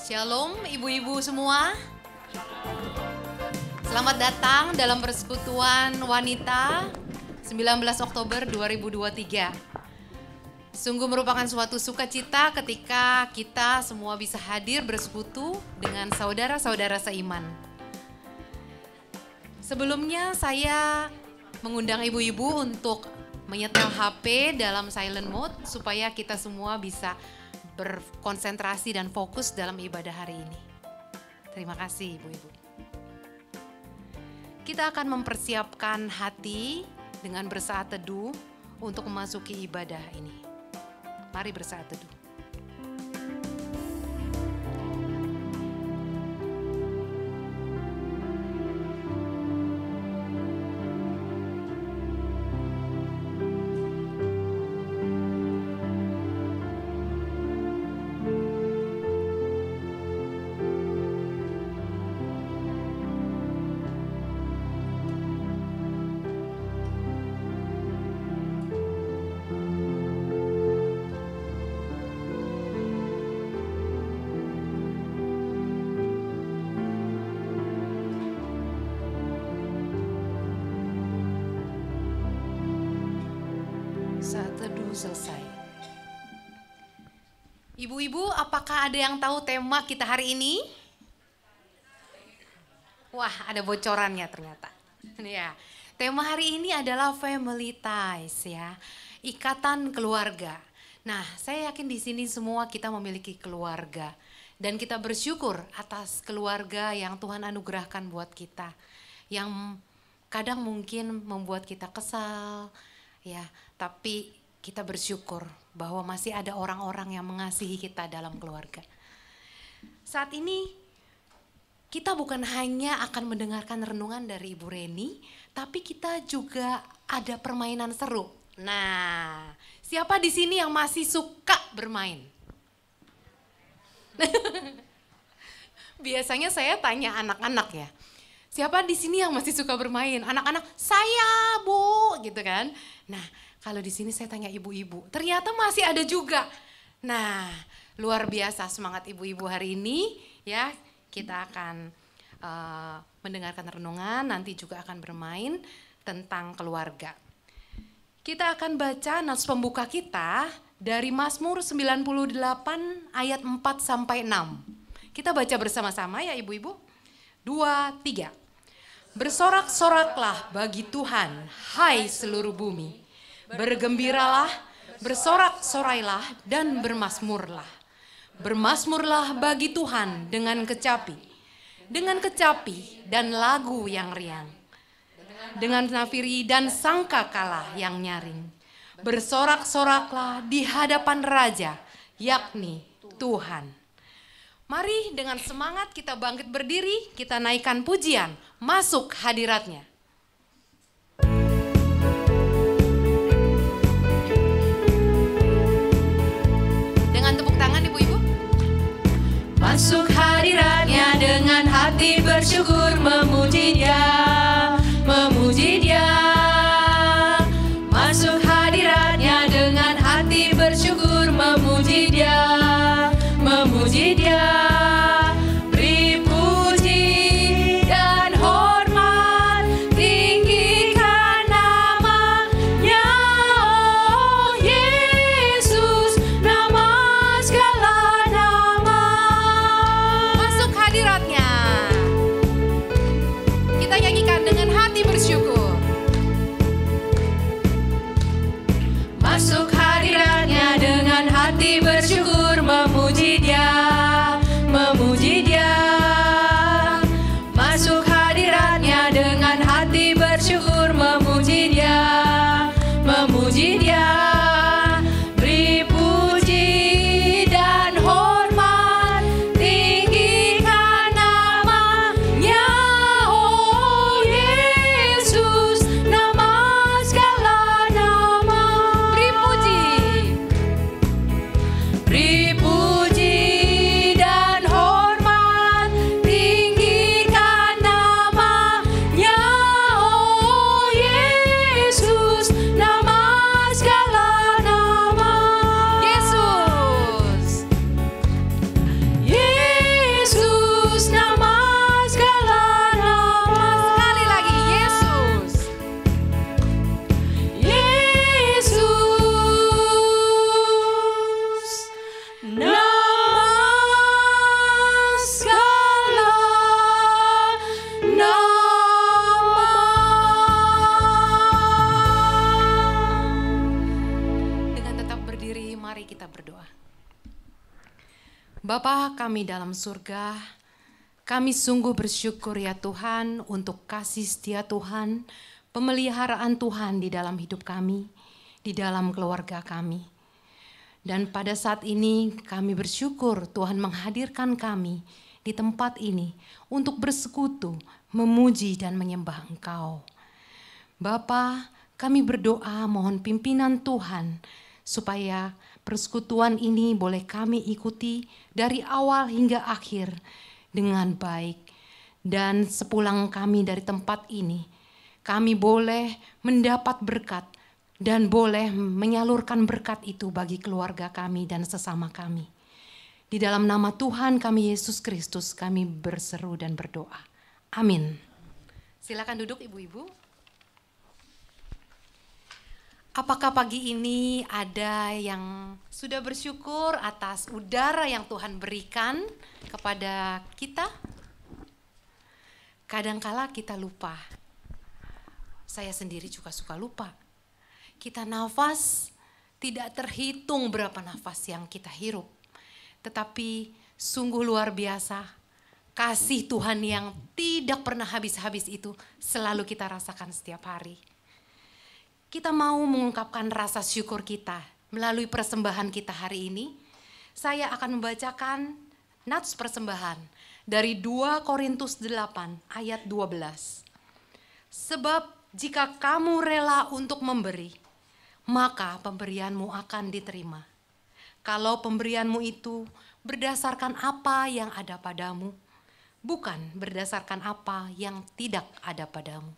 Shalom ibu-ibu semua. Selamat datang dalam persekutuan wanita 19 Oktober 2023. Sungguh merupakan suatu sukacita ketika kita semua bisa hadir bersekutu dengan saudara-saudara seiman. Sebelumnya saya mengundang ibu-ibu untuk menyetel HP dalam silent mode supaya kita semua bisa berkonsentrasi dan fokus dalam ibadah hari ini. Terima kasih ibu-ibu. Kita akan mempersiapkan hati dengan bersaat teduh untuk memasuki ibadah ini. Mari bersaat teduh. Saat teduh selesai. Ibu-ibu, apakah ada yang tahu tema kita hari ini? Wah, ada bocorannya ternyata. Ya, tema hari ini adalah family ties ya, ikatan keluarga. Nah, saya yakin di sini semua kita memiliki keluarga dan kita bersyukur atas keluarga yang Tuhan anugerahkan buat kita, yang kadang mungkin membuat kita kesal. Ya, tapi kita bersyukur bahwa masih ada orang-orang yang mengasihi kita dalam keluarga. Saat ini kita bukan hanya akan mendengarkan renungan dari Ibu Reni, tapi kita juga ada permainan seru. Nah, siapa di sini yang masih suka bermain? Biasanya saya tanya anak-anak ya. Siapa di sini yang masih suka bermain? Anak-anak, saya Bu, gitu kan. Nah, kalau di sini saya tanya ibu-ibu, ternyata masih ada juga. Nah, luar biasa semangat ibu-ibu hari ini ya. Kita akan mendengarkan renungan, nanti juga akan bermain tentang keluarga. Kita akan baca nas pembuka kita dari Mazmur 98 ayat 4 sampai 6. Kita baca bersama-sama ya ibu-ibu. 2, 3. Bersorak-soraklah bagi Tuhan, hai seluruh bumi. Bergembiralah, bersorak-sorailah dan bermasmurlah. Bermasmurlah bagi Tuhan dengan kecapi dan lagu yang riang. Dengan nafiri dan sangkakala yang nyaring. Bersorak-soraklah di hadapan Raja, yakni Tuhan. Mari dengan semangat kita bangkit berdiri, kita naikkan pujian, masuk hadiratnya. Dengan tepuk tangan ibu-ibu. Masuk hadiratnya dengan hati bersyukur, memuji Dia, memuji Dia. Masuk hadiratnya dengan hati bersyukur, memuji Dia, memuji Dia. Kita nyanyikan Bapa kami dalam surga, kami sungguh bersyukur ya Tuhan untuk kasih setia Tuhan, pemeliharaan Tuhan di dalam hidup kami, di dalam keluarga kami. Dan pada saat ini kami bersyukur Tuhan menghadirkan kami di tempat ini untuk bersekutu, memuji dan menyembah Engkau. Bapa, kami berdoa mohon pimpinan Tuhan supaya persekutuan ini boleh kami ikuti dari awal hingga akhir dengan baik. Dan sepulang kami dari tempat ini, kami boleh mendapat berkat dan boleh menyalurkan berkat itu bagi keluarga kami dan sesama kami. Di dalam nama Tuhan kami Yesus Kristus kami berseru dan berdoa. Amin. Silakan duduk ibu-ibu. Apakah pagi ini ada yang sudah bersyukur atas udara yang Tuhan berikan kepada kita? Kadangkala kita lupa. Saya sendiri juga suka lupa. Kita nafas tidak terhitung berapa nafas yang kita hirup. Tetapi sungguh luar biasa kasih Tuhan yang tidak pernah habis-habis itu selalu kita rasakan setiap hari. Kita mau mengungkapkan rasa syukur kita melalui persembahan kita hari ini. Saya akan membacakan nats persembahan dari 2 Korintus 8 ayat 12. Sebab jika kamu rela untuk memberi, maka pemberianmu akan diterima. Kalau pemberianmu itu berdasarkan apa yang ada padamu, bukan berdasarkan apa yang tidak ada padamu.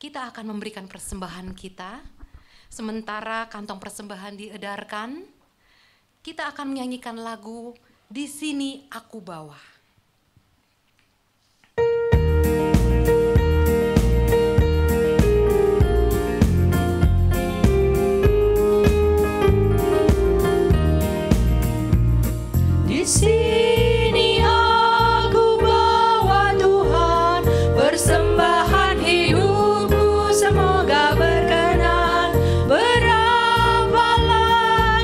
Kita akan memberikan persembahan kita, sementara kantong persembahan diedarkan, kita akan menyanyikan lagu Di Sini Aku Bawa. Di sini aku bawa Tuhan, persembahan hidupku semoga berkenan. Berapalah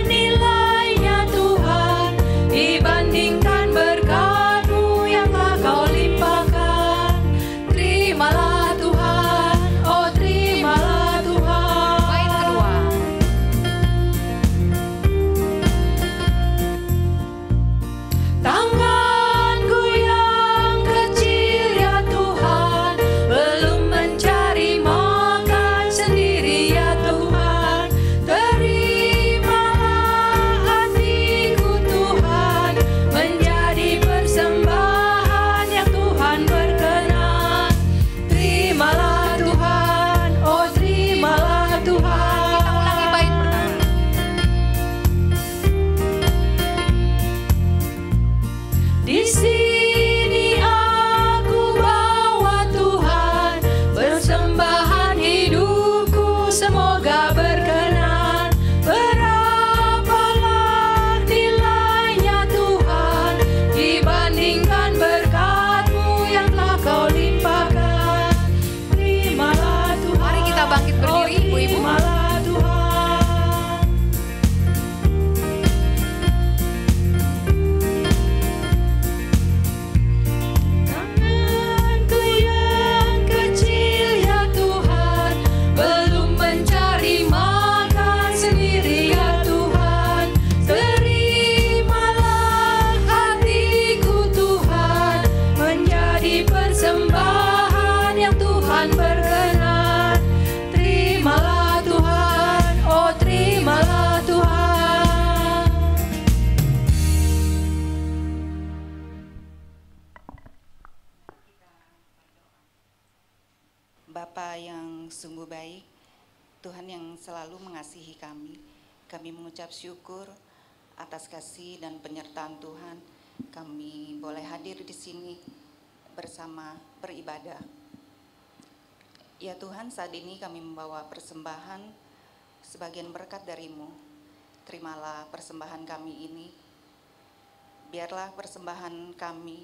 nilainya Tuhan dibandingkan berkat-Mu yang telah Kau limpahkan. Terimalah Tuhan, oh terimalah Tuhan. Bait kedua. Tanganku yang kecil ya Tuhan, belum mencari makan sendiri ya Tuhan. Terimalah hatiku Tuhan, menjadi persembahan yang Tuhan berkenan. Terimalah Tuhan, oh terimalah Tuhan. Kita ulangi bait pertama. Di sini aku bawa Tuhan, persembahan hidupku semoga berkenan. Berapalah nilainya Tuhan dibandingkan berkat-Mu yang telah Kau limpahkan. Terimalah Tuhan. Mari kita bangkit berdiri, ibu-ibu. Terimalah Tuhan. Tanganku yang kecil ya Tuhan, belum mencari makan sendiri ya Tuhan. Terimalah hatiku Tuhan, menjadi persembahan yang Tuhan berkenan. Terimalah Tuhan, oh terimalah Tuhan. Bapa yang sungguh baik, Tuhan yang selalu mengasihi kami mengucap syukur atas kasih dan penyertaan Tuhan. Kami boleh hadir di sini bersama beribadah. Ya Tuhan, saat ini kami membawa persembahan sebagian berkat dari-Mu. Terimalah persembahan kami ini. Biarlah persembahan kami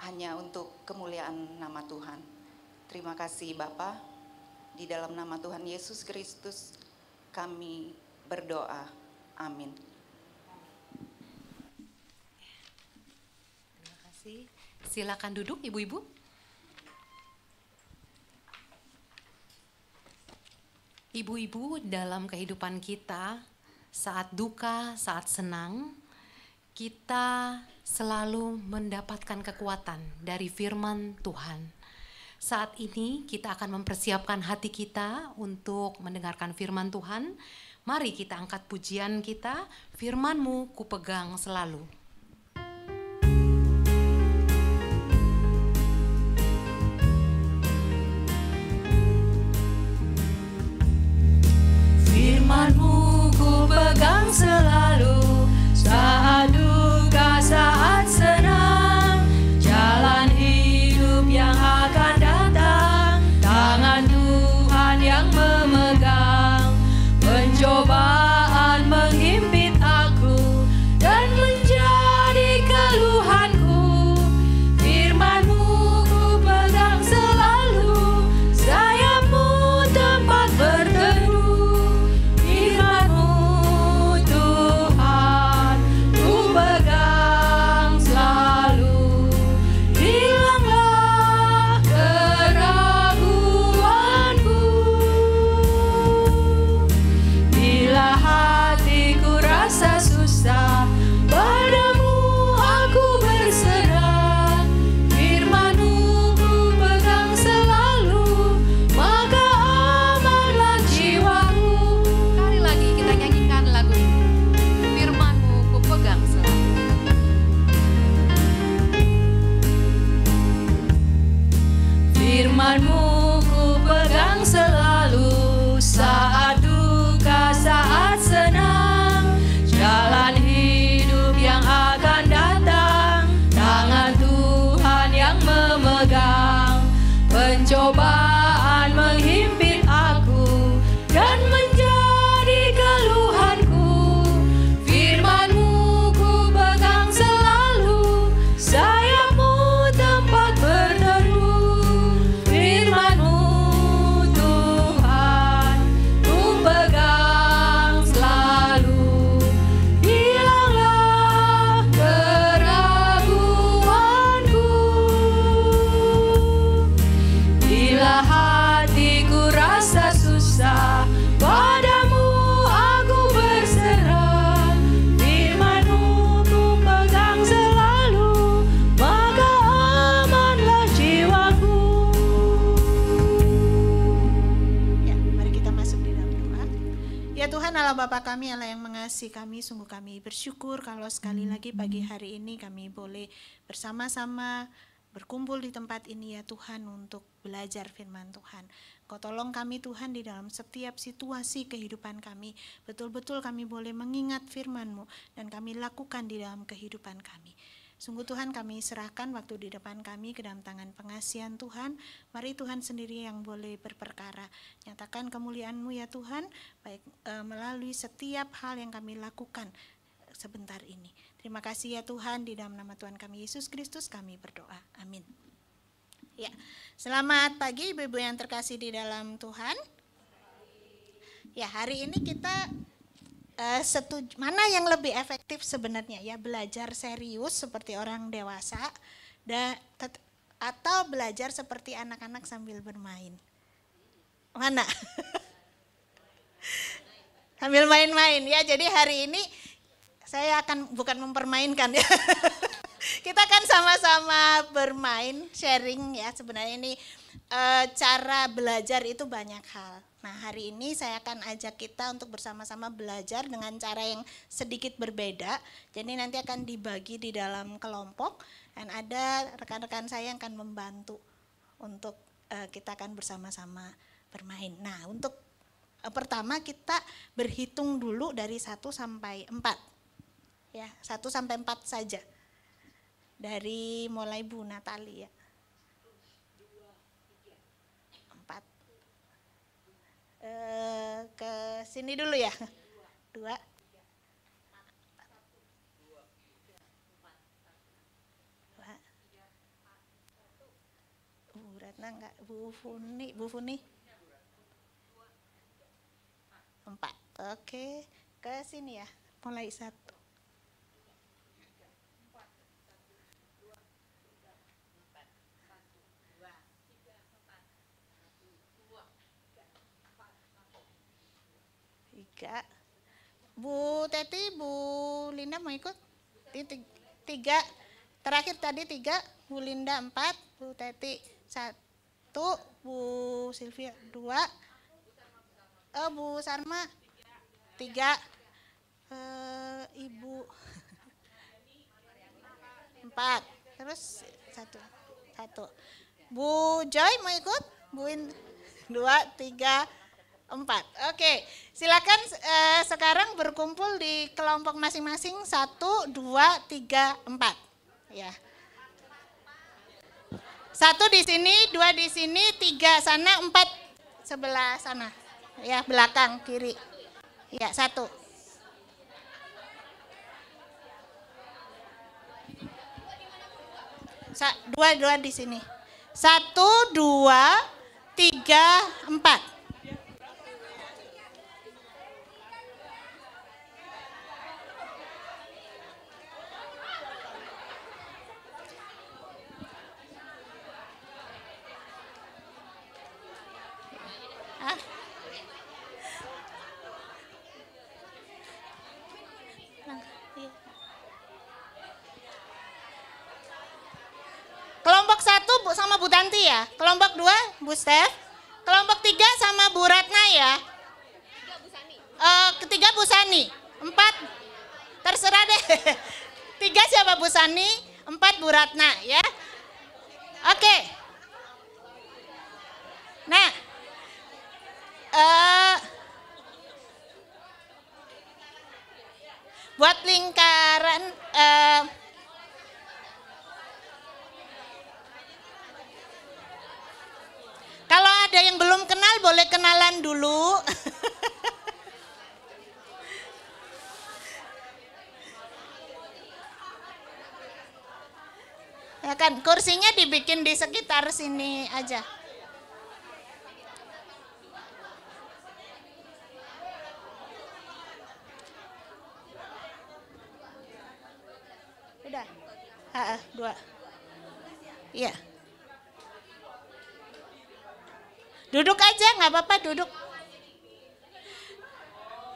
hanya untuk kemuliaan nama Tuhan. Terima kasih Bapa, di dalam nama Tuhan Yesus Kristus kami berdoa. Amin. kasih. Silakan duduk ibu-ibu. Ibu-ibu, dalam kehidupan kita, saat duka, saat senang, kita selalu mendapatkan kekuatan dari firman Tuhan. Saat ini kita akan mempersiapkan hati kita untuk mendengarkan firman Tuhan. Mari kita angkat pujian kita, firman-Mu kupegang selalu. Firman-Mu ku pegang selalu, saat duka, saat senang, jalan hidup yang akan datang, tangan Tuhan yang memegang, pencobaan menghimpit aku dan menjadi keluhanku. Firman-Mu ku pegang selalu, sayap-Mu tempat berteduh. Firman-Mu ku pegang selalu, saat duka, saat senang, jalan hidup yang akan datang, tangan Tuhan yang memegang, pencobaan menghimpit aku dan menjadi keluhanku. Firman-Mu ku pegang selalu, sayap-Mu tempat berteduh. Firman-Mu Tuhan ku pegang selalu, hilanglah keraguanku. Bila hatiku rasa susah, padamu aku berserah. Firman-Mu ku pegang selalu, maka amanlah jiwaku. Ya, mari kita masuk di dalam doa. Ya Tuhan Allah Bapa kami, Allah yang mengasihi kami, sungguh kami bersyukur kalau sekali lagi pagi hari ini kami boleh bersama-sama berkumpul di tempat ini ya Tuhan untuk belajar firman Tuhan. Kau tolong kami Tuhan di dalam setiap situasi kehidupan kami. Betul-betul kami boleh mengingat firman-Mu dan kami lakukan di dalam kehidupan kami. Sungguh Tuhan kami serahkan waktu di depan kami ke dalam tangan pengasihan Tuhan. Mari Tuhan sendiri yang boleh berperkara. Nyatakan kemuliaan-Mu ya Tuhan, baik melalui setiap hal yang kami lakukan sebentar ini. Terima kasih ya Tuhan, di dalam nama Tuhan kami Yesus Kristus kami berdoa. Amin. Ya, selamat pagi Ibu-ibu yang terkasih di dalam Tuhan. Ya, hari ini kita mana yang lebih efektif sebenarnya ya, belajar serius seperti orang dewasa atau belajar seperti anak-anak sambil bermain? Mana? Sambil main-main ya. Jadi hari ini saya akan bukan mempermainkan ya. Kita kan sama-sama bermain, sharing ya. Sebenarnya ini cara belajar itu banyak hal. Nah hari ini saya akan ajak kita untuk bersama-sama belajar dengan cara yang sedikit berbeda. Jadi nanti akan dibagi di dalam kelompok dan ada rekan-rekan saya yang akan membantu untuk kita akan bersama-sama bermain. Nah untuk pertama kita berhitung dulu dari 1 sampai 4. Ya, 1 sampai 4 saja. Dari mulai Bu Natali ya. 4. Ke sini dulu ya. 2. Bu Ratna enggak, Bu Funi. 4. Oke, ke sini ya. Mulai 1. 3. Bu Teti, Bu Linda mau ikut? 3. Terakhir tadi 3, Bu Linda 4, Bu Teti 1, Bu Silvia 2, Bu Sarma 3, Ibu 4, terus 1. Bu Joy mau ikut? Bu 2, 3, 4. Oke, silakan sekarang berkumpul di kelompok masing-masing 1, 2, 3, 4. Ya. 1 di sini, 2 di sini, 3 sana, 4 sebelah sana. Ya, belakang kiri. Ya, 1. Dua di sini. 1, 2, 3, 4. Kelompok 1 sama Bu Tanti ya. Kelompok 2 Bu Steph. Kelompok 3 sama Bu Ratna ya. Ketiga Bu Sani. 4 terserah deh. 3 siapa Bu Sani, 4 Bu Ratna ya. Oke. Nah, buat lingkaran kalau ada yang belum kenal boleh kenalan dulu. Ya kan, kursinya dibikin di sekitar sini aja. Udah. 2. Iya. Duduk aja, nggak apa-apa duduk.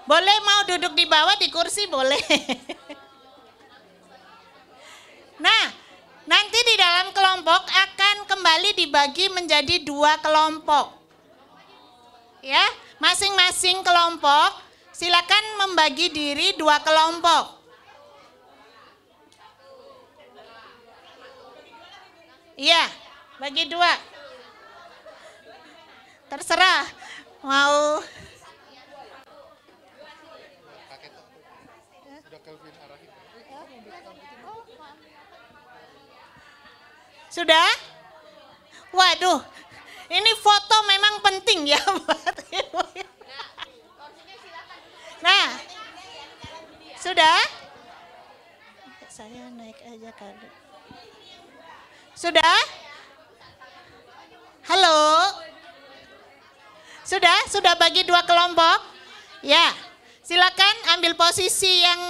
Boleh mau duduk di bawah di kursi boleh. Nah, nanti di dalam kelompok akan kembali dibagi menjadi 2 kelompok. Ya, masing-masing kelompok silakan membagi diri 2 kelompok. Iya, bagi 2. Terserah mau. Sudah? Waduh, ini foto memang penting ya buat ibu. Nah, sudah? Saya naik aja kali. Sudah? Halo? Sudah bagi 2 kelompok? Ya, silakan ambil posisi yang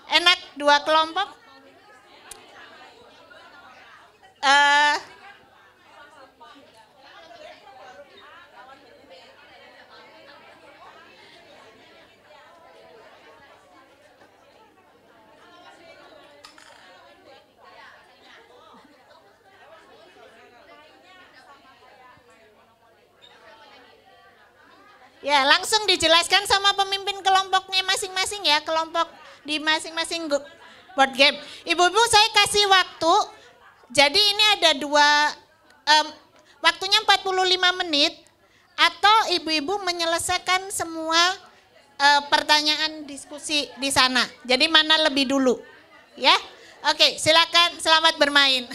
enak 2 kelompok. Ya, langsung dijelaskan sama pemimpin kelompoknya masing-masing ya, kelompok di masing-masing board game. Ibu-ibu saya kasih waktu, jadi ini ada 2, waktunya 45 menit, atau ibu-ibu menyelesaikan semua pertanyaan diskusi di sana. Jadi mana lebih dulu, ya? Oke, silakan, selamat bermain.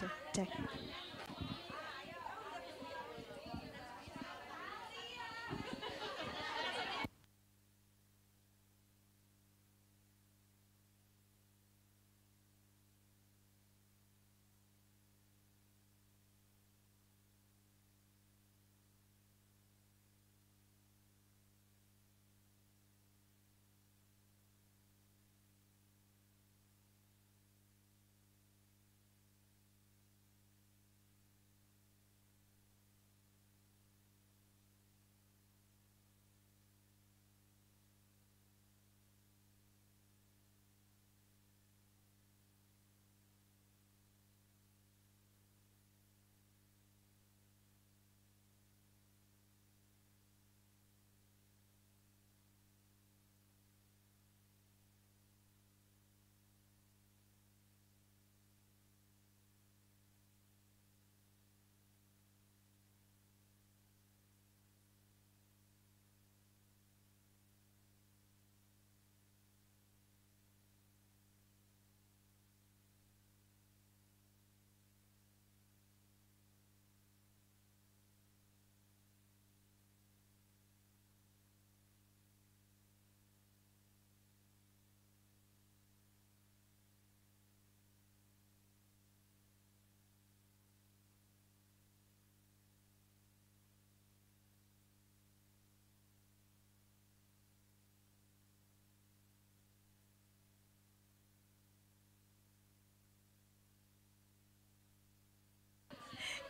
Cek, cek.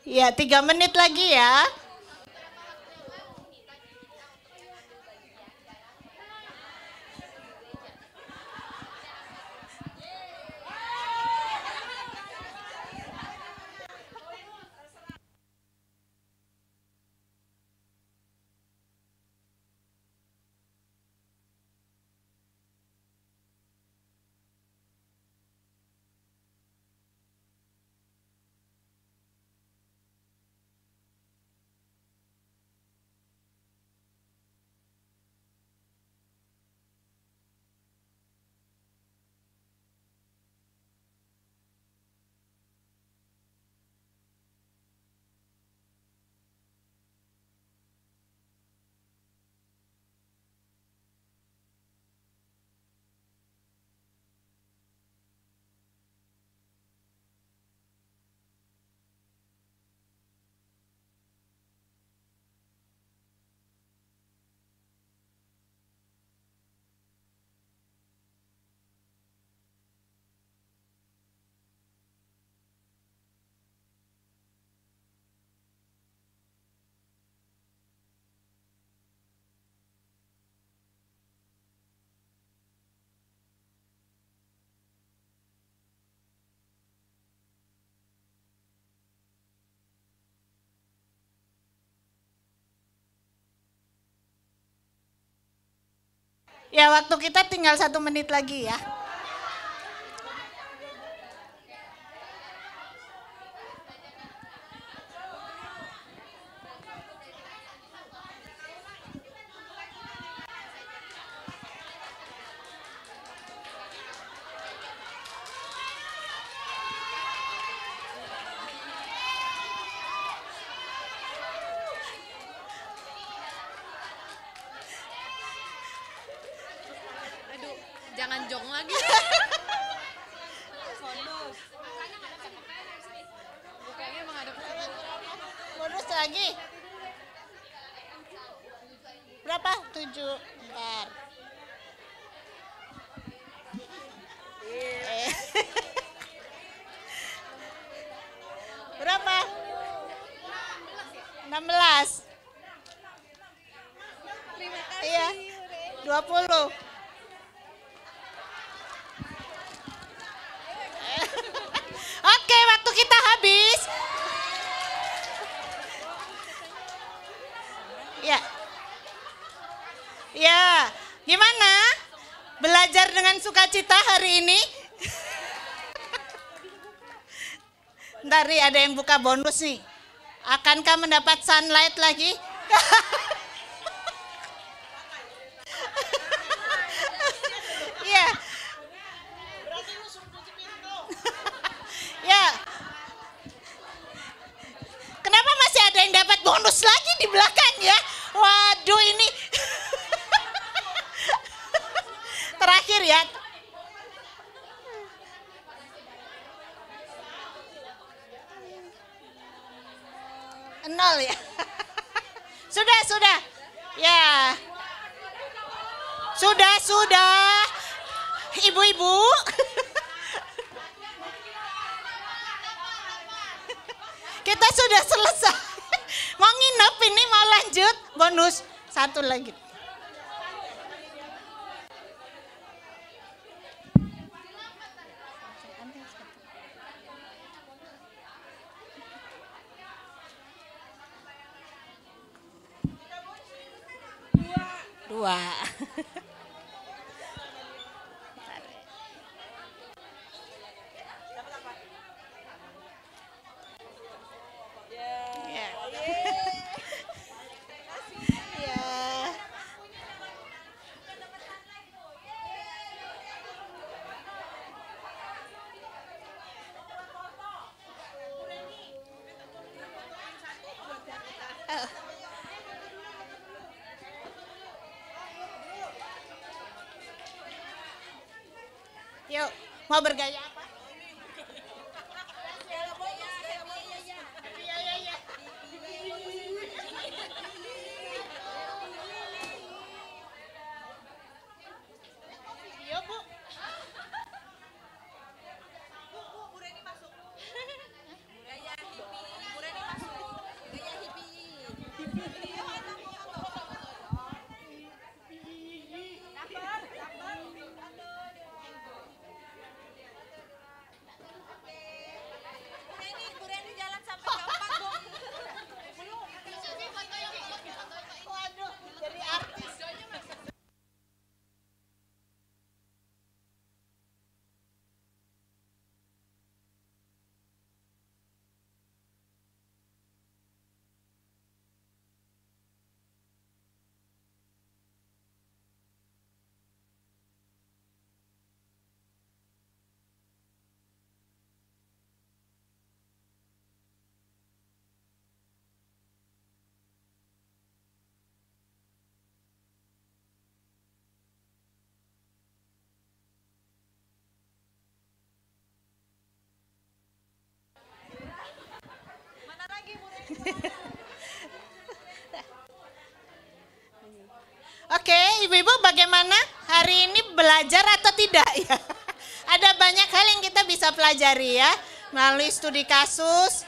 Ya, 3 menit lagi ya. Ya, waktu kita tinggal 1 menit lagi ya. Aduh, jangan jong lagi. Bukanya menghadap ke situ. Bonus lagi. Berapa? 7. Bentar. Berapa? 16. Iya. 20. Oke, waktu kita habis. Ya. Ya, gimana? Belajar dengan sukacita hari ini? Ntar nih ada yang buka bonus nih. Akankah mendapat sunlight lagi? Iya. Ya. mikir ya. Nol ya. Sudah. Ya. Sudah. Ibu-ibu. Kita sudah selesai. Mau nginep ini, mau lanjut. Bonus. Satu lagi. Dua. Yuk, mau bergaya apa? Yuk, Bu. Bu Reni masuk. Gaya hippie. Bu Reni masuk. Gaya hippie. Oke, ibu-ibu bagaimana hari ini belajar atau tidak ya? Ada banyak hal yang kita bisa pelajari ya melalui studi kasus.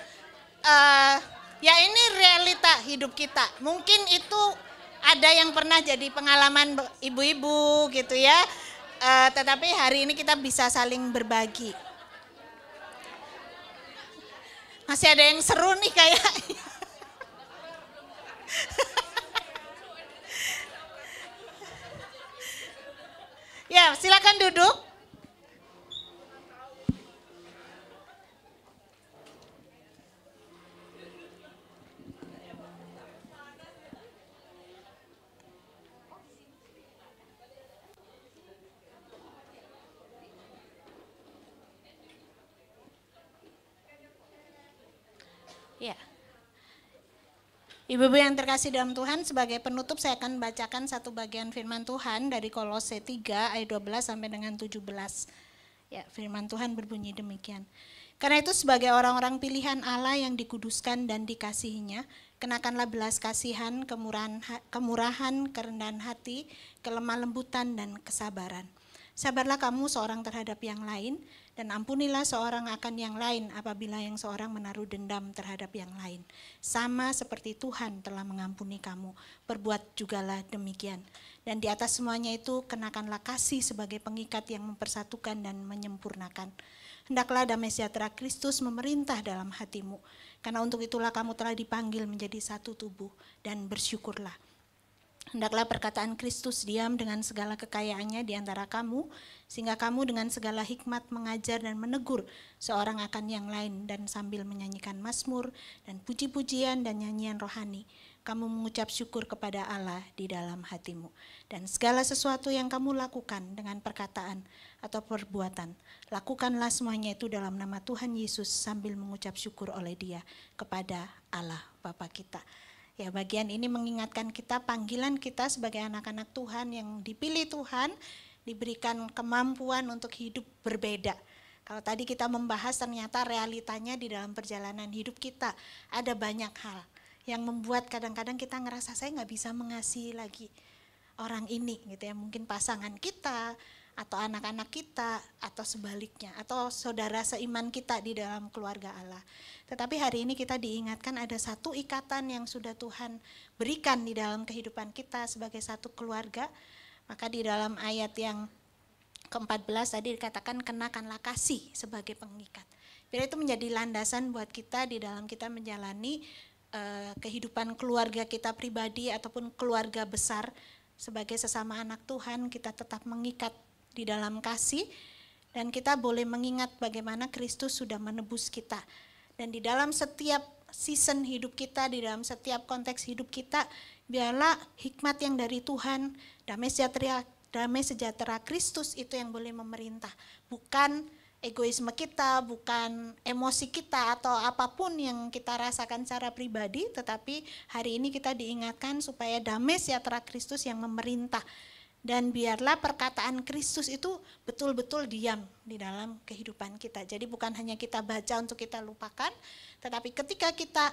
Ya ini realita hidup kita. Mungkin itu ada yang pernah jadi pengalaman ibu-ibu gitu ya. Tetapi hari ini kita bisa saling berbagi. Masih ada yang seru nih kayaknya. Ya, silakan duduk. Ya. Ibu-ibu yang terkasih dalam Tuhan, sebagai penutup saya akan bacakan satu bagian firman Tuhan dari Kolose 3 ayat 12 sampai dengan 17. Ya, firman Tuhan berbunyi demikian. Karena itu sebagai orang-orang pilihan Allah yang dikuduskan dan dikasihinya, kenakanlah belas kasihan, kemurahan, kerendahan hati, kelemah lembutan dan kesabaran. Sabarlah kamu seorang terhadap yang lain, dan ampunilah seorang akan yang lain apabila yang seorang menaruh dendam terhadap yang lain. Sama seperti Tuhan telah mengampuni kamu, perbuat jugalah demikian. Dan di atas semuanya itu kenakanlah kasih sebagai pengikat yang mempersatukan dan menyempurnakan. Hendaklah damai sejahtera Kristus memerintah dalam hatimu, karena untuk itulah kamu telah dipanggil menjadi satu tubuh, dan bersyukurlah. Hendaklah perkataan Kristus diam dengan segala kekayaannya di antara kamu, sehingga kamu dengan segala hikmat mengajar dan menegur seorang akan yang lain, dan sambil menyanyikan mazmur dan puji-pujian dan nyanyian rohani, kamu mengucap syukur kepada Allah di dalam hatimu. Dan segala sesuatu yang kamu lakukan dengan perkataan atau perbuatan, lakukanlah semuanya itu dalam nama Tuhan Yesus sambil mengucap syukur oleh Dia kepada Allah Bapa kita. Ya, bagian ini mengingatkan kita panggilan kita sebagai anak-anak Tuhan yang dipilih Tuhan, diberikan kemampuan untuk hidup berbeda. Kalau tadi kita membahas ternyata realitanya di dalam perjalanan hidup kita ada banyak hal yang membuat kadang-kadang kita ngerasa saya nggak bisa mengasihi lagi orang ini gitu ya, mungkin pasangan kita atau anak-anak kita atau sebaliknya atau saudara seiman kita di dalam keluarga Allah. Tetapi hari ini kita diingatkan ada satu ikatan yang sudah Tuhan berikan di dalam kehidupan kita sebagai satu keluarga. Maka di dalam ayat yang ke-14 tadi dikatakan kenakanlah kasih sebagai pengikat. Biar itu menjadi landasan buat kita di dalam kita menjalani kehidupan keluarga kita pribadi ataupun keluarga besar sebagai sesama anak Tuhan, kita tetap mengikat di dalam kasih dan kita boleh mengingat bagaimana Kristus sudah menebus kita. Dan di dalam setiap season hidup kita, di dalam setiap konteks hidup kita, biarlah hikmat yang dari Tuhan, damai sejahtera Kristus itu yang boleh memerintah, bukan egoisme kita, bukan emosi kita atau apapun yang kita rasakan secara pribadi, tetapi hari ini kita diingatkan supaya damai sejahtera Kristus yang memerintah. Dan biarlah perkataan Kristus itu betul-betul diam di dalam kehidupan kita. Jadi bukan hanya kita baca untuk kita lupakan, tetapi ketika kita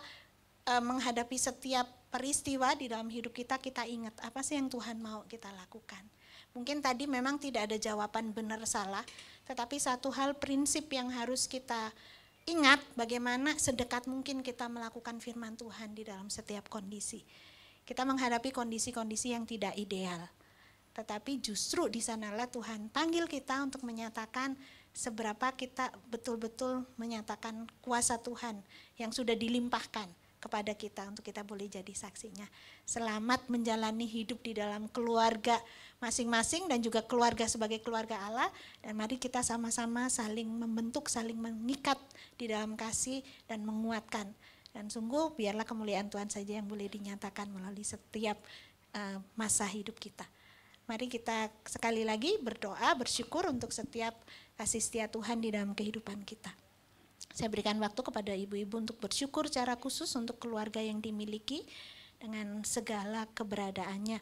menghadapi setiap peristiwa di dalam hidup kita, kita ingat apa sih yang Tuhan mau kita lakukan. Mungkin tadi memang tidak ada jawaban benar salah, tetapi satu hal prinsip yang harus kita ingat bagaimana sedekat mungkin kita melakukan firman Tuhan di dalam setiap kondisi. Kita menghadapi kondisi-kondisi yang tidak ideal, tetapi justru di sanalah Tuhan panggil kita untuk menyatakan seberapa kita betul-betul menyatakan kuasa Tuhan yang sudah dilimpahkan kepada kita untuk kita boleh jadi saksinya. Selamat menjalani hidup di dalam keluarga masing-masing dan juga keluarga sebagai keluarga Allah, dan mari kita sama-sama saling membentuk, saling mengikat di dalam kasih dan menguatkan. Dan sungguh biarlah kemuliaan Tuhan saja yang boleh dinyatakan melalui setiap masa hidup kita. Mari kita sekali lagi berdoa, bersyukur untuk setiap kasih setia Tuhan di dalam kehidupan kita. Saya berikan waktu kepada ibu-ibu untuk bersyukur secara khusus untuk keluarga yang dimiliki dengan segala keberadaannya.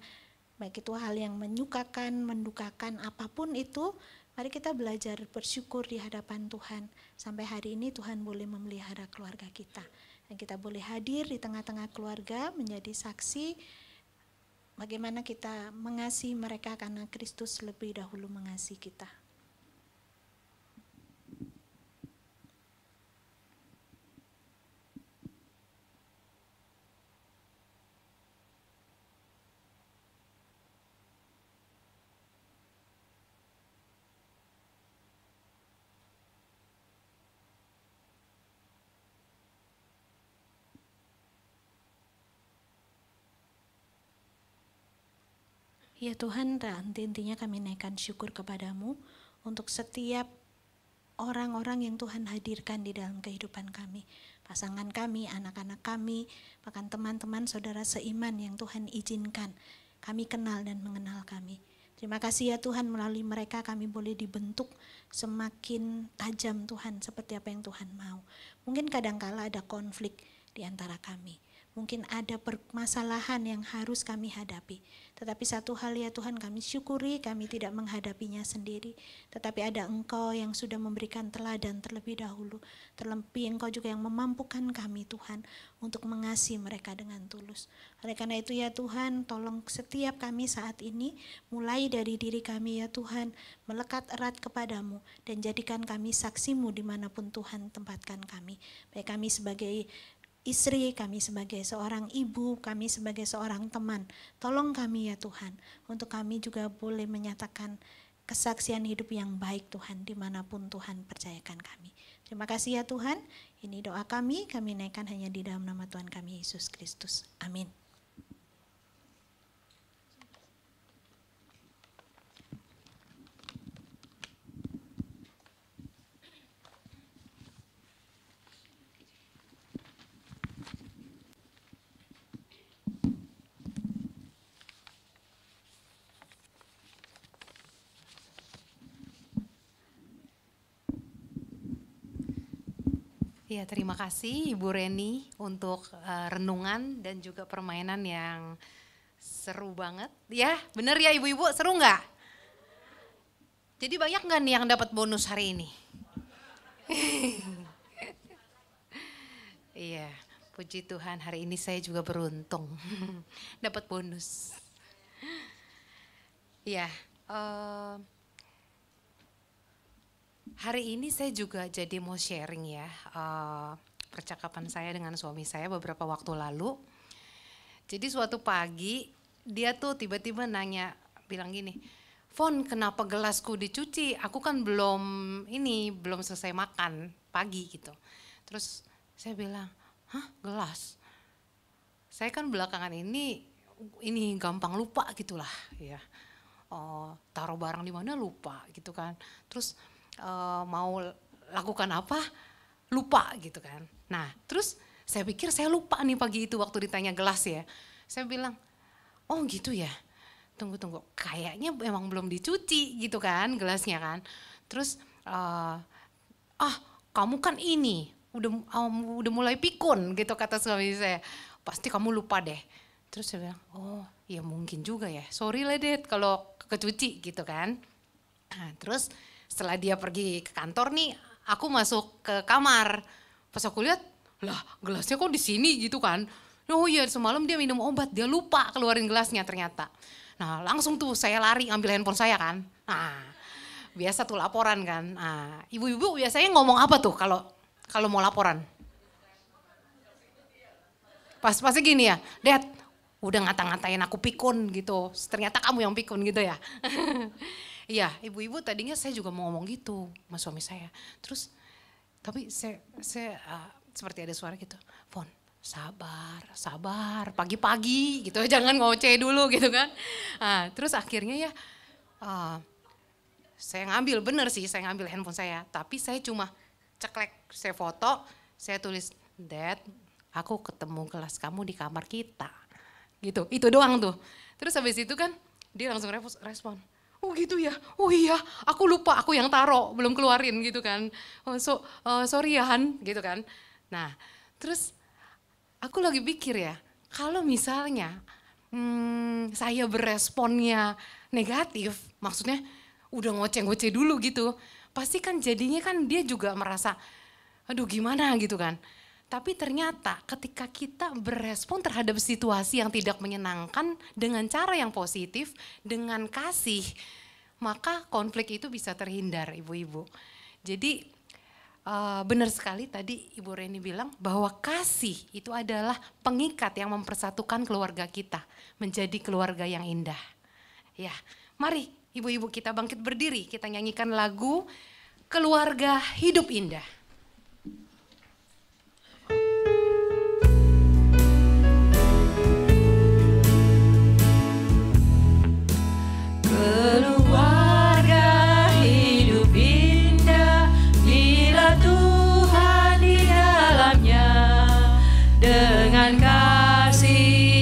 Baik itu hal yang menyukakan, mendukakan, apapun itu, mari kita belajar bersyukur di hadapan Tuhan. Sampai hari ini Tuhan boleh memelihara keluarga kita. Dan kita boleh hadir di tengah-tengah keluarga menjadi saksi bagaimana kita mengasihi mereka karena Kristus lebih dahulu mengasihi kita. Ya Tuhan, intinya kami naikkan syukur kepadamu untuk setiap orang-orang yang Tuhan hadirkan di dalam kehidupan kami. Pasangan kami, anak-anak kami, bahkan teman-teman saudara seiman yang Tuhan izinkan kami kenal dan mengenal kami. Terima kasih ya Tuhan, melalui mereka kami boleh dibentuk semakin tajam Tuhan seperti apa yang Tuhan mau. Mungkin kadangkala ada konflik di antara kami. Mungkin ada permasalahan yang harus kami hadapi. Tetapi satu hal ya Tuhan, kami syukuri kami tidak menghadapinya sendiri. Tetapi ada Engkau yang sudah memberikan teladan terlebih dahulu. Terlebih Engkau juga yang memampukan kami Tuhan untuk mengasihi mereka dengan tulus. Oleh karena itu ya Tuhan, tolong setiap kami saat ini, mulai dari diri kami ya Tuhan, melekat erat kepadamu dan jadikan kami saksimu dimanapun Tuhan tempatkan kami. Baik kami sebagai istri, kami sebagai seorang ibu, kami sebagai seorang teman. Tolong kami ya Tuhan, untuk kami juga boleh menyatakan kesaksian hidup yang baik Tuhan, dimanapun Tuhan percayakan kami. Terima kasih ya Tuhan, ini doa kami naikkan hanya di dalam nama Tuhan kami Yesus Kristus. Amin. Ya, terima kasih Ibu Reni untuk renungan dan juga permainan yang seru banget. Ya, bener ya ibu-ibu, seru nggak? Jadi banyak nggak nih yang dapat bonus hari ini? Iya, puji Tuhan hari ini saya juga beruntung dapat bonus. Iya, hari ini saya juga jadi mau sharing ya percakapan saya dengan suami saya beberapa waktu lalu. Jadi suatu pagi dia tuh tiba-tiba nanya, bilang gini, Fon, kenapa gelasku dicuci? Aku kan belum selesai makan pagi gitu. Terus saya bilang, hah, gelas? Saya kan belakangan ini gampang lupa gitulah ya. Taruh barang di mana lupa gitu kan. Terus mau lakukan apa? Lupa gitu kan. Nah, terus saya pikir saya lupa nih pagi itu waktu ditanya gelas ya. Saya bilang, oh gitu ya. Tunggu, kayaknya emang belum dicuci gitu kan gelasnya kan. Terus, kamu kan ini udah mulai pikun gitu kata suami saya. Pasti kamu lupa deh. Terus saya bilang, oh ya mungkin juga ya. Sorry lah Det kalau kecuci gitu kan. Nah, terus setelah dia pergi ke kantor nih, aku masuk ke kamar. Pas aku lihat, lah gelasnya kok di sini gitu kan. Oh iya semalam dia minum obat, dia lupa keluarin gelasnya ternyata. Nah langsung tuh saya lari ambil handphone saya kan. Nah biasa tuh laporan kan. Nah, ibu-ibu biasanya ngomong apa tuh kalau mau laporan? Pasti gini ya, Dad udah ngata-ngatain aku pikun gitu. Ternyata kamu yang pikun gitu ya. Iya ibu-ibu tadinya saya juga mau ngomong gitu sama suami saya. Terus tapi saya seperti ada suara gitu, Fon sabar pagi-pagi gitu, jangan ngoceh dulu gitu kan. Nah, terus akhirnya ya saya ngambil handphone saya, tapi saya cuma ceklek, saya foto, saya tulis, Dad aku ketemu gelas kamu di kamar kita gitu, itu doang tuh. Terus habis itu kan dia langsung respon, oh gitu ya, oh iya aku lupa, aku yang taruh belum keluarin gitu kan. Sorry ya Han gitu kan. Nah terus aku lagi pikir ya, kalau misalnya saya beresponnya negatif, maksudnya udah ngoceh-ngoceh dulu gitu, pasti kan jadinya kan dia juga merasa, aduh gimana gitu kan. Tapi ternyata ketika kita berespon terhadap situasi yang tidak menyenangkan dengan cara yang positif, dengan kasih, maka konflik itu bisa terhindar ibu-ibu. Jadi benar sekali tadi Ibu Reni bilang bahwa kasih itu adalah pengikat yang mempersatukan keluarga kita menjadi keluarga yang indah. Ya, mari ibu-ibu kita bangkit berdiri, kita nyanyikan lagu Keluarga Hidup Indah. Terima kasih.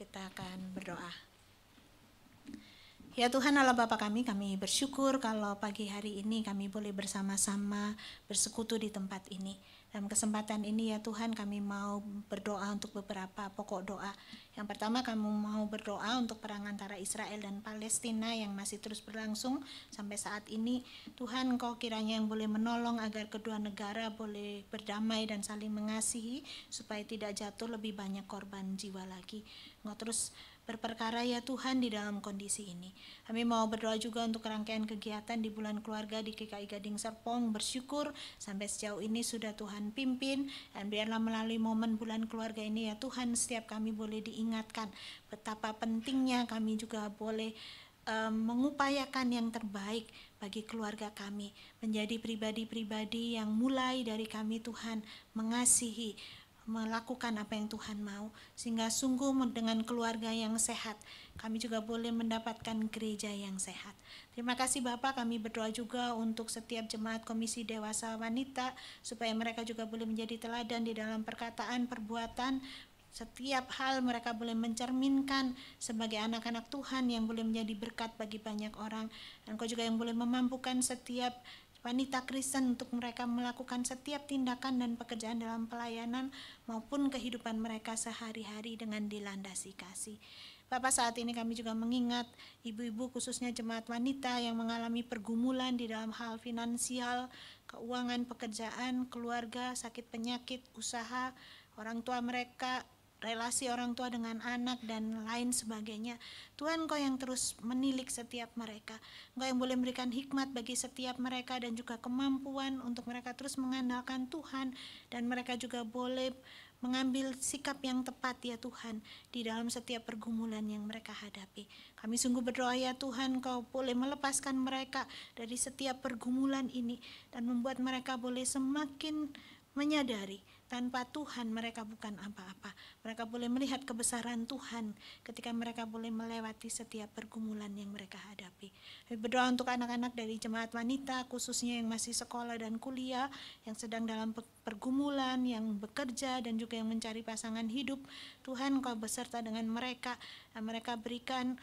Kita akan berdoa. Ya Tuhan Allah Bapa kami bersyukur kalau pagi hari ini kami boleh bersama-sama bersekutu di tempat ini. Dalam kesempatan ini ya Tuhan kami mau berdoa untuk beberapa pokok doa. Yang pertama kami mau berdoa untuk perang antara Israel dan Palestina yang masih terus berlangsung sampai saat ini. Tuhan Engkau kiranya yang boleh menolong agar kedua negara boleh berdamai dan saling mengasihi supaya tidak jatuh lebih banyak korban jiwa lagi. Engkau terus berperkara ya Tuhan di dalam kondisi ini. Kami mau berdoa juga untuk rangkaian kegiatan di bulan keluarga di GKI Gading Serpong. Bersyukur sampai sejauh ini sudah Tuhan pimpin, dan biarlah melalui momen bulan keluarga ini ya Tuhan setiap kami boleh diingatkan betapa pentingnya kami juga boleh mengupayakan yang terbaik bagi keluarga kami, menjadi pribadi-pribadi yang mulai dari kami Tuhan mengasihi, melakukan apa yang Tuhan mau, sehingga sungguh dengan keluarga yang sehat kami juga boleh mendapatkan gereja yang sehat. Terima kasih Bapak, kami berdoa juga untuk setiap jemaat Komisi Dewasa Wanita supaya mereka juga boleh menjadi teladan di dalam perkataan, perbuatan, setiap hal mereka boleh mencerminkan sebagai anak-anak Tuhan yang boleh menjadi berkat bagi banyak orang, dan Kau juga yang boleh memampukan setiap wanita Kristen untuk mereka melakukan setiap tindakan dan pekerjaan dalam pelayanan maupun kehidupan mereka sehari-hari dengan dilandasi kasih. Bapak, saat ini kami juga mengingat ibu-ibu khususnya jemaat wanita yang mengalami pergumulan di dalam hal finansial, keuangan, pekerjaan, keluarga, sakit penyakit, usaha, orang tua mereka, relasi orang tua dengan anak dan lain sebagainya. Tuhan Engkau yang terus menilik setiap mereka. Engkau yang boleh memberikan hikmat bagi setiap mereka dan juga kemampuan untuk mereka terus mengandalkan Tuhan, dan mereka juga boleh mengambil sikap yang tepat ya Tuhan di dalam setiap pergumulan yang mereka hadapi. Kami sungguh berdoa ya Tuhan, Kau boleh melepaskan mereka dari setiap pergumulan ini dan membuat mereka boleh semakin menyadari tanpa Tuhan mereka bukan apa-apa. Mereka boleh melihat kebesaran Tuhan ketika mereka boleh melewati setiap pergumulan yang mereka hadapi. Kami berdoa untuk anak-anak dari jemaat wanita khususnya yang masih sekolah dan kuliah, yang sedang dalam pergumulan, yang bekerja dan juga yang mencari pasangan hidup. Tuhan Kau beserta dengan mereka, dan mereka berikan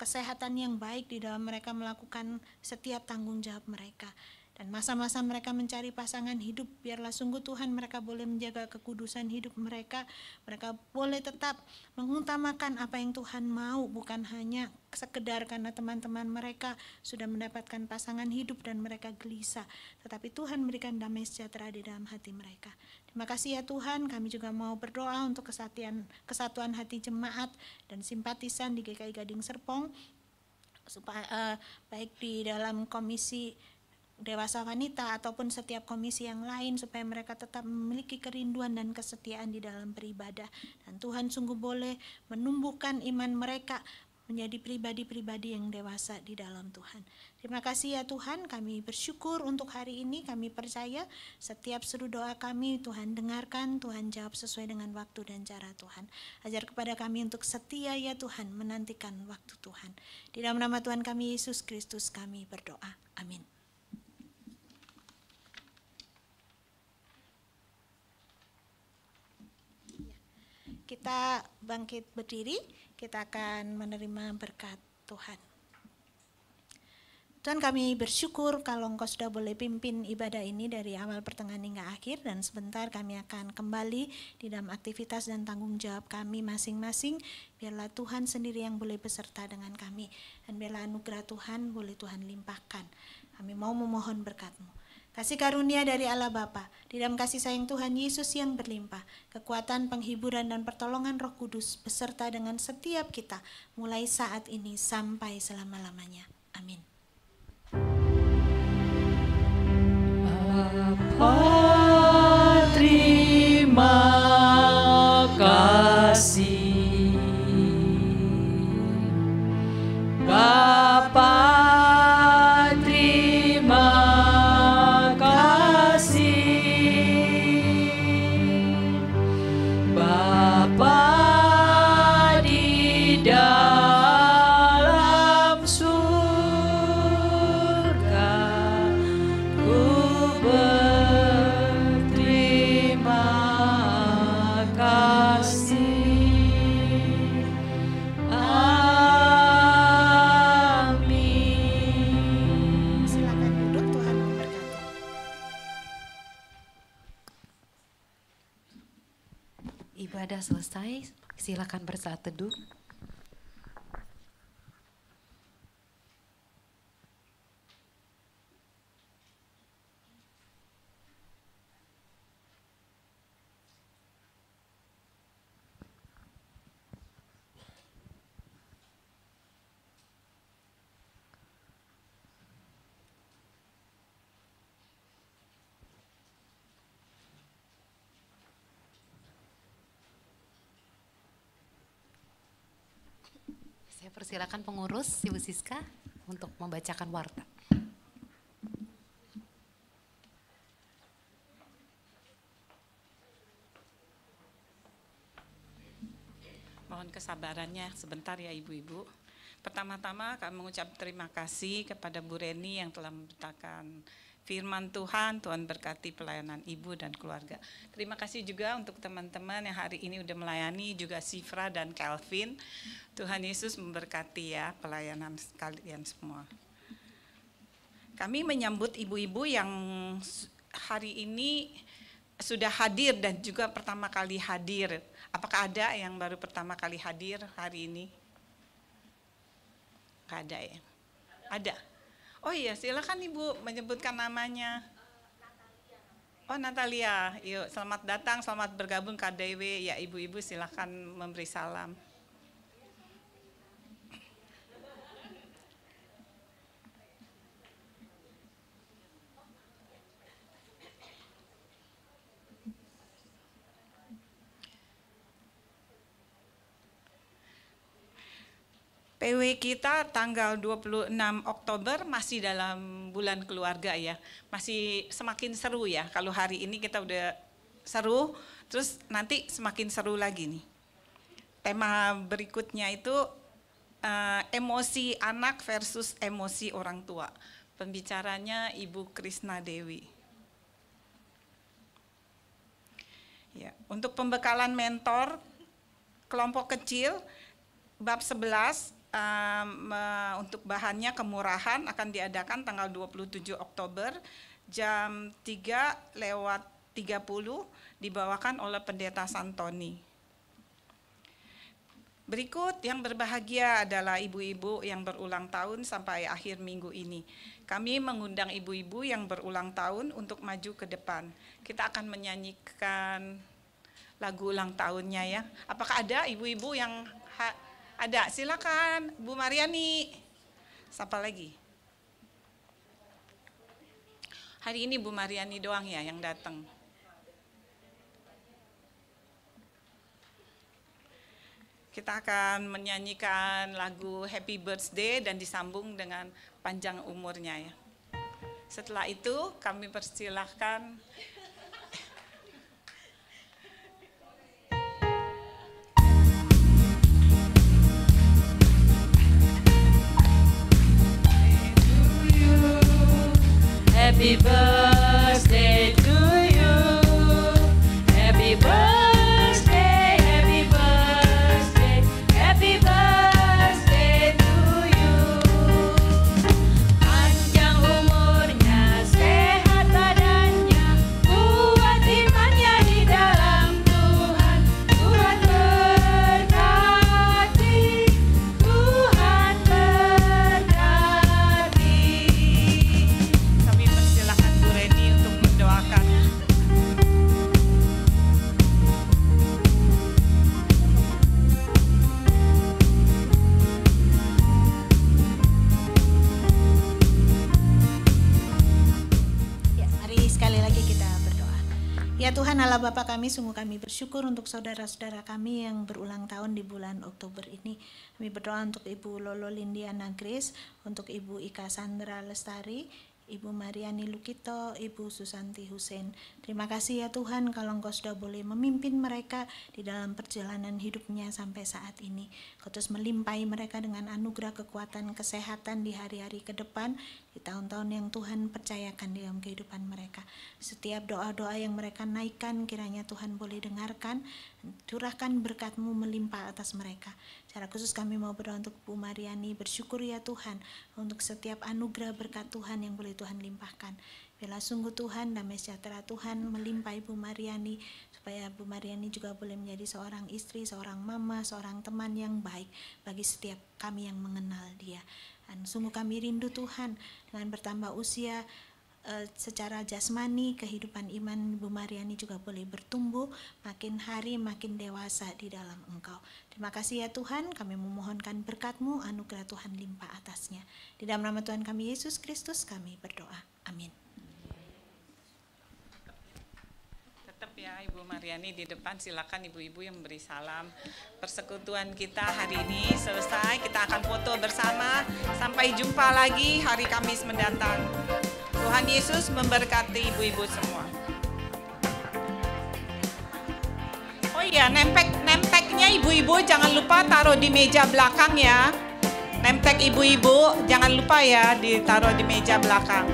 kesehatan yang baik di dalam mereka melakukan setiap tanggung jawab mereka. Dan masa-masa mereka mencari pasangan hidup, biarlah sungguh Tuhan mereka boleh menjaga kekudusan hidup mereka. Mereka boleh tetap mengutamakan apa yang Tuhan mau, bukan hanya sekedar karena teman-teman mereka sudah mendapatkan pasangan hidup dan mereka gelisah, tetapi Tuhan berikan damai sejahtera di dalam hati mereka. Terima kasih ya Tuhan, kami juga mau berdoa untuk kesatuan hati jemaat dan simpatisan di GKI Gading Serpong, supaya baik di dalam komisi Dewasa Wanita ataupun setiap komisi yang lain, supaya mereka tetap memiliki kerinduan dan kesetiaan di dalam beribadah, dan Tuhan sungguh boleh menumbuhkan iman mereka menjadi pribadi-pribadi yang dewasa di dalam Tuhan. Terima kasih ya Tuhan, kami bersyukur untuk hari ini. Kami percaya setiap seru doa kami Tuhan dengarkan, Tuhan jawab sesuai dengan waktu dan cara Tuhan. Ajar kepada kami untuk setia ya Tuhan menantikan waktu Tuhan. Di dalam nama Tuhan kami Yesus Kristus kami berdoa. Amin. Kita bangkit berdiri, kita akan menerima berkat Tuhan. Tuhan, kami bersyukur kalau Engkau sudah boleh pimpin ibadah ini dari awal pertengahan hingga akhir, dan sebentar kami akan kembali di dalam aktivitas dan tanggung jawab kami masing-masing. Biarlah Tuhan sendiri yang boleh beserta dengan kami, dan biarlah anugerah Tuhan boleh Tuhan limpahkan. Kami mau memohon berkat-Mu. Kasih karunia dari Allah Bapa, di dalam kasih sayang Tuhan Yesus yang berlimpah, kekuatan, penghiburan, dan pertolongan Roh Kudus beserta dengan setiap kita, mulai saat ini sampai selama-lamanya. Amin. Bapa, terima kasih. Bapa, kasih. Silakan bersaat teduh. Saya persilakan pengurus Ibu Siska untuk membacakan warta. Mohon kesabarannya sebentar ya ibu-ibu. Pertama-tama kami mengucap terima kasih kepada Bu Reni yang telah memberitakan firman Tuhan. Tuhan berkati pelayanan ibu dan keluarga. Terima kasih juga untuk teman-teman yang hari ini udah melayani, juga Sifra dan Calvin. Tuhan Yesus memberkati ya pelayanan kalian semua. Kami menyambut ibu-ibu yang hari ini sudah hadir dan juga pertama kali hadir. Apakah ada yang baru pertama kali hadir hari ini? Nggak ada ya? Ada? Oh iya, silakan Ibu menyebutkan namanya. Oh Natalia, yuk selamat datang, selamat bergabung KDW. Ya ibu-ibu silakan memberi salam. PW kita tanggal 26 Oktober masih dalam bulan keluarga ya. Masih semakin seru ya. Kalau hari ini kita udah seru, terus nanti semakin seru lagi nih. Tema berikutnya itu emosi anak versus emosi orang tua. Pembicaranya Ibu Krisna Dewi. Ya, untuk pembekalan mentor kelompok kecil bab 11 untuk bahannya kemurahan akan diadakan tanggal 27 Oktober jam 3:30 dibawakan oleh Pendeta Santoni. Berikut yang berbahagia adalah ibu-ibu yang berulang tahun sampai akhir minggu ini. Kami mengundang ibu-ibu yang berulang tahun untuk maju ke depan. Kita akan menyanyikan lagu ulang tahunnya ya. Apakah ada ibu-ibu yang ada? Silakan Bu Mariani. Siapa lagi? Hari ini Bu Mariani doang ya yang datang. Kita akan menyanyikan lagu Happy Birthday dan disambung dengan panjang umurnya ya. Setelah itu kami persilahkan Happy birthday to you. Happy birthday, happy birthday, happy birthday to you. Panjang umurnya, sehat badannya, kuat imannya di dalam Tuhan. Tuhan berkati, Tuhan berkati. kami persilahkan Bu Reni untuk mendoakan. Ya, mari sekali lagi kita berdoa. Ya Tuhan Allah Bapa kami, sungguh kami bersyukur untuk saudara-saudara kami yang berulang tahun di bulan Oktober ini. Kami berdoa untuk Ibu Lolo Lindiana Grace, untuk Ibu Ika Sandra Lestari, Ibu Mariani Lukito, Ibu Susanti Hussein. Terima kasih ya Tuhan kalau Engkau sudah boleh memimpin mereka di dalam perjalanan hidupnya sampai saat ini. Kau terus melimpahi mereka dengan anugerah kekuatan kesehatan di hari-hari ke depan, di tahun-tahun yang Tuhan percayakan dalam kehidupan mereka. Setiap doa-doa yang mereka naikkan kiranya Tuhan boleh dengarkan, curahkan berkat-Mu melimpah atas mereka. Secara khusus kami mau berdoa untuk Bu Mariani, bersyukur ya Tuhan untuk setiap anugerah berkat Tuhan yang boleh Tuhan limpahkan. Bila sungguh Tuhan, damai sejahtera Tuhan melimpahi Bu Mariani, supaya Bu Mariani juga boleh menjadi seorang istri, seorang mama, seorang teman yang baik bagi setiap kami yang mengenal dia. Dan sungguh kami rindu Tuhan, dengan bertambah usia secara jasmani, kehidupan iman Bu Mariani juga boleh bertumbuh makin hari makin dewasa di dalam Engkau. Terima kasih ya Tuhan, kami memohonkan berkat-Mu, anugerah Tuhan limpah atasnya. Di dalam nama Tuhan kami Yesus Kristus kami berdoa. Amin. Tetap ya Ibu Mariani di depan, silakan ibu-ibu yang memberi salam. Persekutuan kita hari ini selesai, kita akan foto bersama. Sampai jumpa lagi hari Kamis mendatang. Tuhan Yesus memberkati ibu-ibu semua. Oh iya, nempeknya ibu-ibu jangan lupa taruh di meja belakang ya. Nempek ibu-ibu jangan lupa ya ditaruh di meja belakang.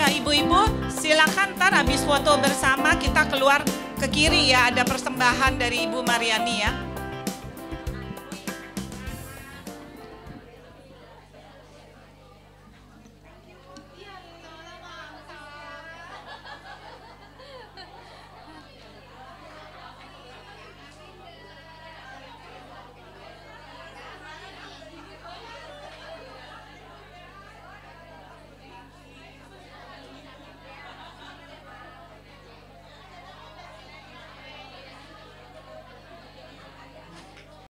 Ibu-ibu silakan ntar habis foto bersama kita keluar ke kiri ya, ada persembahan dari Ibu Mariani ya.